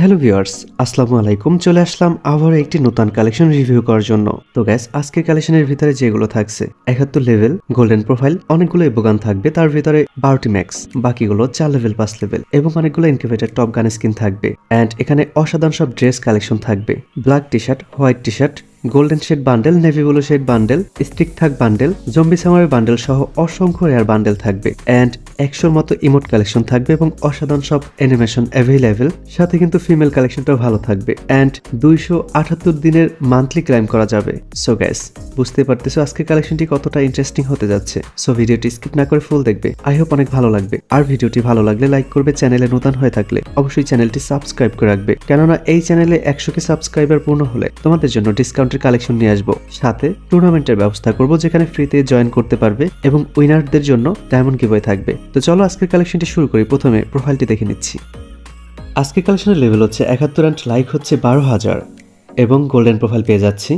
Hello viewers, আসসালামু আলাইকুম। চলে আসলাম আবার একটি নতুন কালেকশন রিভিউ করার জন্য। তো গাইস, আজকের কালেকশনের ভিতরে যেগুলো থাকছে 71 লেভেল গোল্ডেন প্রোফাইল, অনেকগুলো ইবোগান থাকবে, তার ভিতরে 12টি ম্যাক্স, বাকিগুলো 4 লেভেল 5 লেভেল এবং অনেকগুলো ইনকিউবেটর টপ গান স্কিন থাকবে। অ্যান্ড এখানে অসাধারণ সব ড্রেস কালেকশন থাকবে। Black T shirt, white T shirt, golden shade bundle, navy blue shade bundle, stick থাক বান্ডেল, জম্বি সামারের বান্ডেল সহ অসংখ্য রেয়ার বান্ডেল থাকবে। অ্যান্ড 100র মতো ইমোট কালেকশন থাকবে এবং অসাধারণ সব অ্যানিমেশন অ্যাভেলেবেল। সাথে কিন্তু ফিমেল কালেকশনটাও ভালো থাকবে। অ্যান্ড 278 দিনের মান্থলি ক্লাইম করা যাবে। সো গাইস, বুঝতে পারতেছো আজকের কালেকশনটি কতটা ইন্টারেস্টিং হতে যাচ্ছে। সো ভিডিওটি স্কিপ না করে ফুল দেখবে। আই হোপ অনেক ভালো লাগবে। আর ভিডিওটি ভালো লাগলে লাইক করবে, চ্যানেলে নতুন হয়ে থাকলে অবশ্যই চ্যানেলটি সাবস্ক্রাইব করে রাখবে, কেননা এই চ্যানেলে 100কে সাবস্ক্রাইবার পূর্ণ হলে তোমাদের জন্য ডিসকাউন্টের কালেকশন নিয়ে আসবো। সাথে টুর্নামেন্টের ব্যবস্থা করব, যেখানে ফ্রিতে জয়েন করতে পারবে এবং উইনারদের জন্য ডায়মন্ড গিভওয়ে থাকবে। তো চলো আজকের কালেকশনটি শুরু করি। প্রথমে প্রোফাইলটি দেখে নিচ্ছি। আজকের কালেকশনের লেভেল হচ্ছে 71 অ্যান্ড লাইক হচ্ছে 12,000 এবং গোল্ডেন প্রোফাইল পেয়ে যাচ্ছি।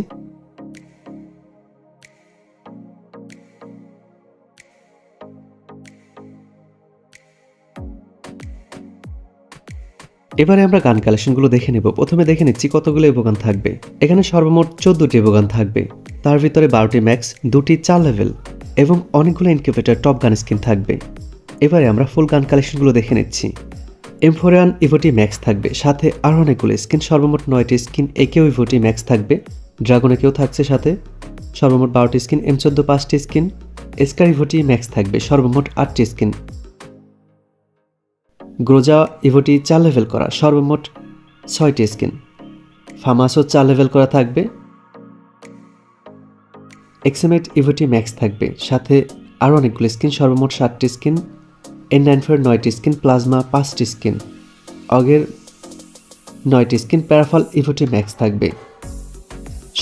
এবারে আমরা গান কালেকশনগুলো দেখে নেব। প্রথমে দেখে নিচ্ছি কতগুলো ইবোগান থাকবে। এখানে সর্বমোট 14টি ইবোগান থাকবে, তার ভিতরে 12টি ম্যাক্স, 2টি 4 লেভেল এবং অনেকগুলো ইনকিউবেটর টপ গান স্কিন থাকবে। এবারে আমরা ফুল গান কালেকশনগুলো দেখে নিচ্ছি। M41 ইভোটি ম্যাক্স থাকবে, সাথে আরও অনেকগুলো স্কিন, সর্বমোট 9টি স্কিন। একেও ইভোটি ম্যাক্স থাকবে, ড্রাগন একেও থাকছে সাথে, সর্বমোট 12টি স্কিন। M14 5টি স্কিন, স্কার ইভোটি ম্যাক্স থাকবে, সর্বমোট 8টি স্কিন। গ্রোজা ইভোটি 4 লেভেল করা, সর্বমোট 6টি স্কিন। ফামাসও 4 লেভেল করা থাকবে। এক্সেমেট ইভোটি ম্যাক্স থাকবে, সাথে আরও অনেকগুলো স্কিন, সর্বমোট 7টি স্কিন। N94 9টি স্কিন, প্লাজমা 5টি স্কিন, অগের 9টি স্কিন। প্যারাফল ইভোটি ম্যাক্স থাকবে,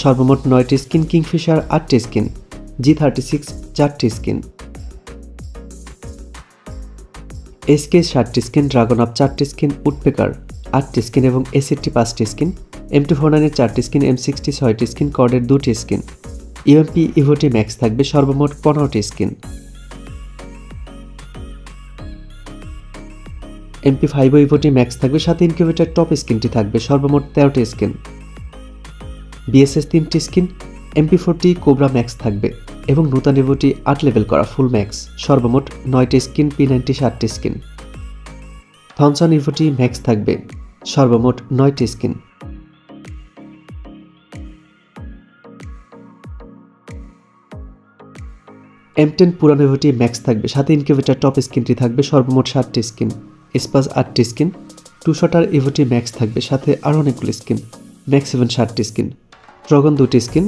সর্বমোট 9টি স্কিন। কিংফিশার 8টি স্কিন, G36 4টি স্কিন, SK 7টি স্কিন, ড্রাগন আপ 4টি স্কিন, উডপেকার 8টি স্কিন এবং S80 5টি স্কিন। M249 4টি স্কিন, M60 6টি স্কিন, কর্ডের 2টি স্কিন। UMP ইভোটি ম্যাক্স থাকবে, সর্বমোট 15টি স্কিন। MP5 ইভোটি ম্যাক্স থাকবে, সাথে ইনকিউবেটর টপ স্কিনটি থাকবে, সর্বমোট 13টি স্কিন। BSS 3টি স্কিন। MP40 কোবরা ম্যাক্স থাকবে এবং নতুন ইভোটি 8 লেভেল করা ফুল ম্যাক্স, সর্বমোট 9টি স্কিন। P90 7টি স্কিন। থনসন ইভোটি ম্যাক্স থাকবে, সর্বমোট 9টি স্কিন। M10 পুরানো ইভোটি ম্যাক্স থাকবে, সাথে ইনকিউবেটর টপ স্কিনটি থাকবে, সর্বমোট 7টি স্কিন। স্পাস 8টি স্কিন। 2 শটার ইভোটি ম্যাক্স থাকবে, সাথে আরও অনেকগুলো স্কিন। ম্যাক্স 7টি স্কিন। ড্রাগন 2টি স্কিন।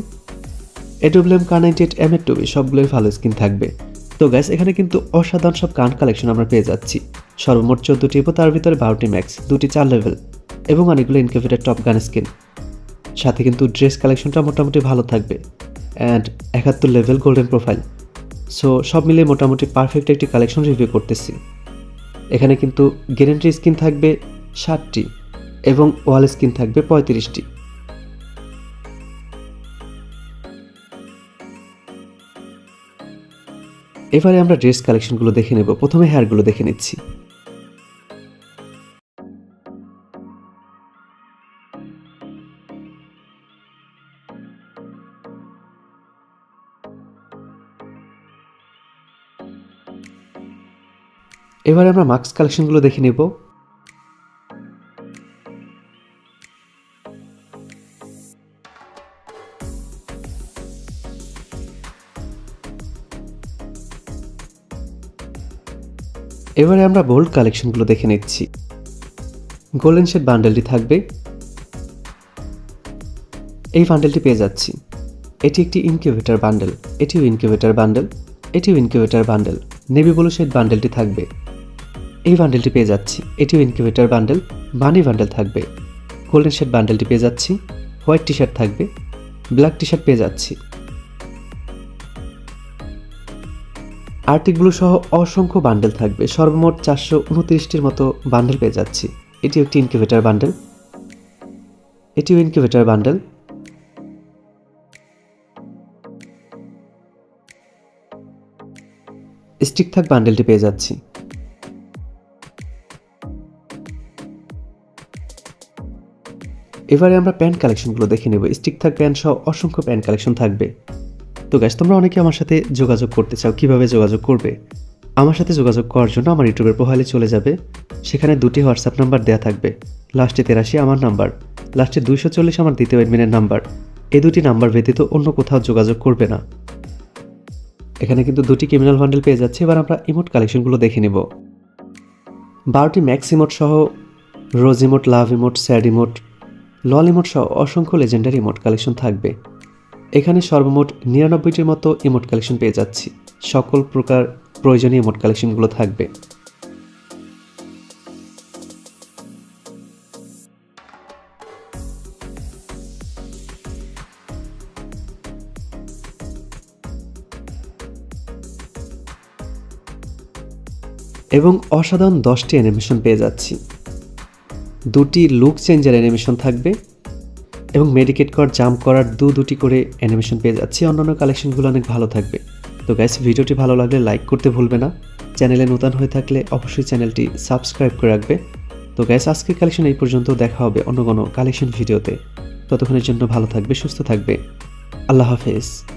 AWM K98 M2B সবগুলোই ভালো স্কিন থাকবে। তো গাইস, এখানে কিন্তু অসাধারণ সব গান কালেকশন আমরা পেয়ে যাচ্ছি। সর্বমোট 14টি ইভো, তার ভিতরে 12টি ম্যাক্স, 2টি 4 লেভেল এবং অনেকগুলো ইনকিউবেটর টপ গান স্কিন। সাথে কিন্তু ড্রেস কালেকশনটা মোটামুটি ভালো থাকবে। And 71 level golden profile. So সব মিলিয়ে মোটামুটি পারফেক্ট একটি কালেকশন রিভিউ করতেছি। এখানে কিন্তু গ্যারেন্টি স্কিন থাকবে 7টি এবং ওয়াল স্কিন থাকবে 35টি। এবারে আমরা ড্রেস কালেকশনগুলো দেখে নেব। প্রথমে হেয়ারগুলো দেখে নিচ্ছি। এবারে আমরা মাস্ক কালেকশনগুলো দেখে নেব। এবারে আমরা বোল্ড কালেকশনগুলো দেখে নিচ্ছি। গোল্ডেন শেড বান্ডেলটি থাকবে, এই বান্ডেলটি পেয়ে যাচ্ছি। এটি একটি ইনকিউবেটর বান্ডেল, এটিও ইনকিউবেটর বান্ডেল, এটিও incubator bundle. Navy blue shade বান্ডেলটি থাকবে, এই বান্ডেলটি পেয়ে যাচ্ছি। এটিও ইনকিউবেটর বান্ডেল, বানি বান্ডেল থাকবে। গোল্ডেন শেড বান্ডেলটি পেয়ে যাচ্ছি। হোয়াইট টি শার্ট থাকবে, ব্ল্যাক টি শার্ট পেয়ে যাচ্ছি। আর্টিক ব্লু সহ অসংখ্য বান্ডেল থাকবে, সর্বমোট 429টির মতো বান্ডেল পেয়ে যাচ্ছি। এটিও একটি ইনকিউবেটর বান্ডেল, এটিও ইনকিউবেটর বান্ডেল। স্টিক থাক বান্ডেলটি পেয়ে যাচ্ছি। এবারে আমরা প্যান্ট কালেকশনগুলো দেখে নেব। স্টিক থাক প্যান্ট সহ অসংখ্য প্যান্ট কালেকশন থাকবে। তো গাইস, তোমরা অনেকে আমার সাথে যোগাযোগ করতে চাও, কিভাবে যোগাযোগ করবে? আমার সাথে যোগাযোগ করার জন্য আমার ইউটিউবের প্রোফাইলে চলে যাবে। সেখানে দুটি হোয়াটসঅ্যাপ নাম্বার দেওয়া থাকবে। লাস্টে 83 আমার নাম্বার, লাস্টে 240 আমার দ্বিতীয় অ্যাডমিনের নাম্বার। এই দুটি নাম্বার ব্যতীত অন্য কোথাও যোগাযোগ করবে না। এখানে কিন্তু দুটি ক্রিমিনাল বান্ডেল পেয়ে যাচ্ছে। এবার আমরা ইমোট কালেকশনগুলো দেখে নেব। 12টি ম্যাক্স ইমোট সহ রোজ ইমোট, লাভ ইমোট, স্যাড ইমোট, লল ইমোট সহ অসংখ্য লেজেন্ডারি ইমোট কালেকশন থাকবে। এখানে সর্বমোট 99টির মতো ইমোট কালেকশন পেয়ে যাচ্ছি। সকল প্রকার প্রয়োজনীয় ইমোট কালেকশনগুলো থাকবে। এবং অসাধারণ 10টি অ্যানিমেশন পেয়ে যাচ্ছি। দুটি লুক চেঞ্জার অ্যানিমেশন থাকবে এবং মেডিকেট কর জাম্প করার দুটি করে অ্যানিমেশন পেয়ে যাচ্ছি। অন্যান্য কালেকশনগুলো অনেক ভালো থাকবে। তো গাইস, ভিডিওটি ভালো লাগলে লাইক করতে ভুলবে না। চ্যানেলে নতুন হয়ে থাকলে অবশ্যই চ্যানেলটি সাবস্ক্রাইব করে রাখবে। তো গাইস, আজকের কালেকশন এই পর্যন্ত। দেখা হবে অন্য কোনো কালেকশন ভিডিওতে। ততক্ষণের জন্য ভালো থাকবে, সুস্থ থাকবে। আল্লাহ হাফেজ।